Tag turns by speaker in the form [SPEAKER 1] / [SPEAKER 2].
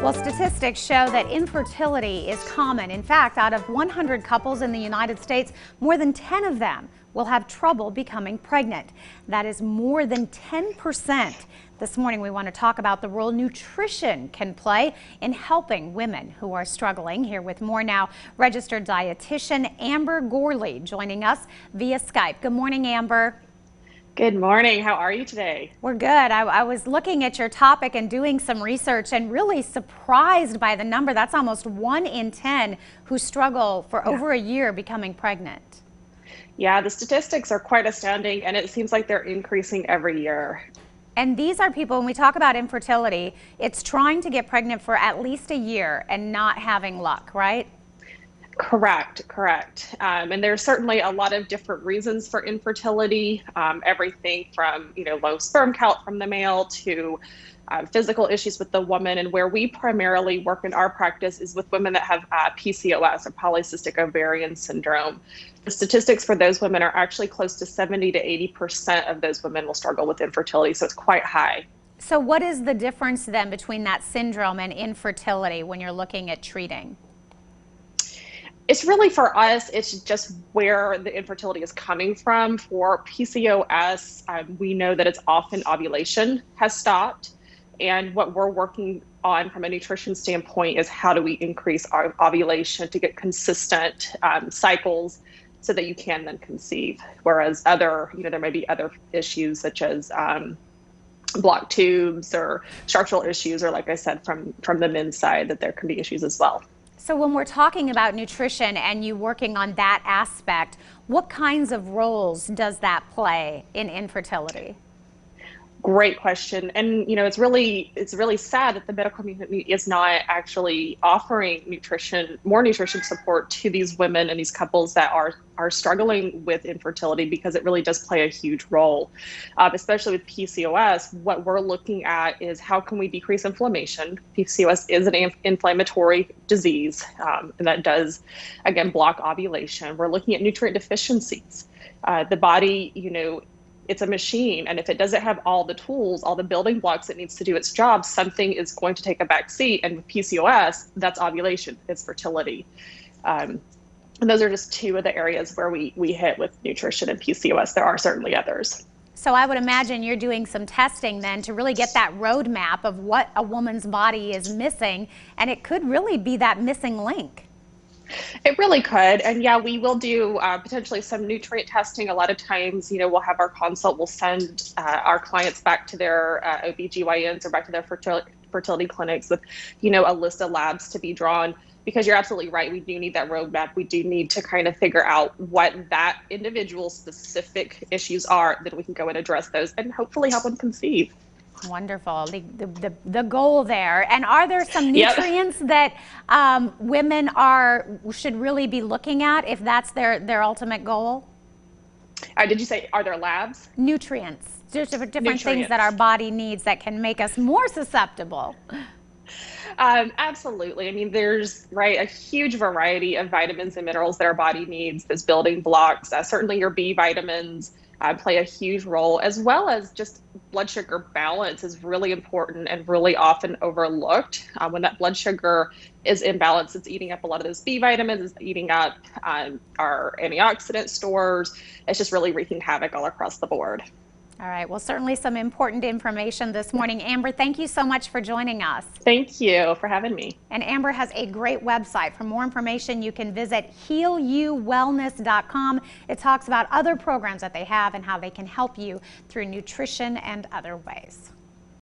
[SPEAKER 1] Well, statistics show that infertility is common. In fact, out of 100 couples in the United States, more than 10 of them will have trouble becoming pregnant. That is more than 10%. This morning, we want to talk about the role nutrition can play in helping women who are struggling. Here with more now, registered dietitian Amber Gourley joining us via Skype. Good morning, Amber.
[SPEAKER 2] Good morning. How are you today?
[SPEAKER 1] We're good. I was looking at your topic and doing some research and really surprised by the number. That's almost 1 in 10 who struggle for over a year becoming pregnant.
[SPEAKER 2] Yeah, the statistics are quite astounding, and it seems like they're increasing every year.
[SPEAKER 1] And these are people, when we talk about infertility, it's trying to get pregnant for at least a year and not having luck, right?
[SPEAKER 2] Correct. And there's certainly a lot of different reasons for infertility, everything from, low sperm count from the male to physical issues with the woman. And where we primarily work in our practice is with women that have PCOS, or polycystic ovarian syndrome. The statistics for those women are actually close to 70 to 80% of those women will struggle with infertility. So it's quite high.
[SPEAKER 1] So what is the difference then between that syndrome and infertility when you're looking at treating?
[SPEAKER 2] It's really, for us, it's just where the infertility is coming from. For PCOS, we know that it's often ovulation has stopped. And what we're working on from a nutrition standpoint is how do we increase our ovulation to get consistent cycles so that you can then conceive. Whereas there may be other issues such as blocked tubes or structural issues, or like I said, from the men's side, that there can be issues as well.
[SPEAKER 1] So when we're talking about nutrition and you working on that aspect, what kinds of roles does that play in infertility?
[SPEAKER 2] Great question. And, it's really sad that the medical community is not actually offering more nutrition support to these women and these couples that are struggling with infertility, because it really does play a huge role, especially with PCOS. What we're looking at is how can we decrease inflammation. PCOS is an inflammatory disease, and that does, again, block ovulation. We're looking at nutrient deficiencies. The body, it's a machine, and if it doesn't have all the tools, all the building blocks it needs to do its job, something is going to take a back seat. And with PCOS, that's ovulation, it's fertility. And those are just two of the areas where we hit with nutrition and PCOS. There are certainly others.
[SPEAKER 1] So I would imagine you're doing some testing then to really get that roadmap of what a woman's body is missing, and it could really be that missing link.
[SPEAKER 2] It really could. And yeah, we will do potentially some nutrient testing. A lot of times, we'll have our consult, we'll send our clients back to their OBGYNs or back to their fertility clinics with, a list of labs to be drawn, because you're absolutely right. We do need that roadmap. We do need to kind of figure out what that individual specific issues are, that we can go and address those and hopefully help them conceive.
[SPEAKER 1] Wonderful. The goal there. And are there some nutrients that women should really be looking at if that's their ultimate goal?
[SPEAKER 2] Did you say, are there labs?
[SPEAKER 1] Nutrients. There's different things that our body needs that can make us more susceptible.
[SPEAKER 2] Absolutely. I mean, there's a huge variety of vitamins and minerals that our body needs, those building blocks. Certainly your B vitamins play a huge role, as well as just blood sugar balance is really important and really often overlooked. When that blood sugar is imbalanced, it's eating up a lot of those B vitamins, it's eating up our antioxidant stores. It's just really wreaking havoc all across the board.
[SPEAKER 1] All right. Well, certainly some important information this morning. Amber, thank you so much for joining us.
[SPEAKER 2] Thank you for having me.
[SPEAKER 1] And Amber has a great website. For more information, you can visit healyouwellness.com. It talks about other programs that they have and how they can help you through nutrition and other ways.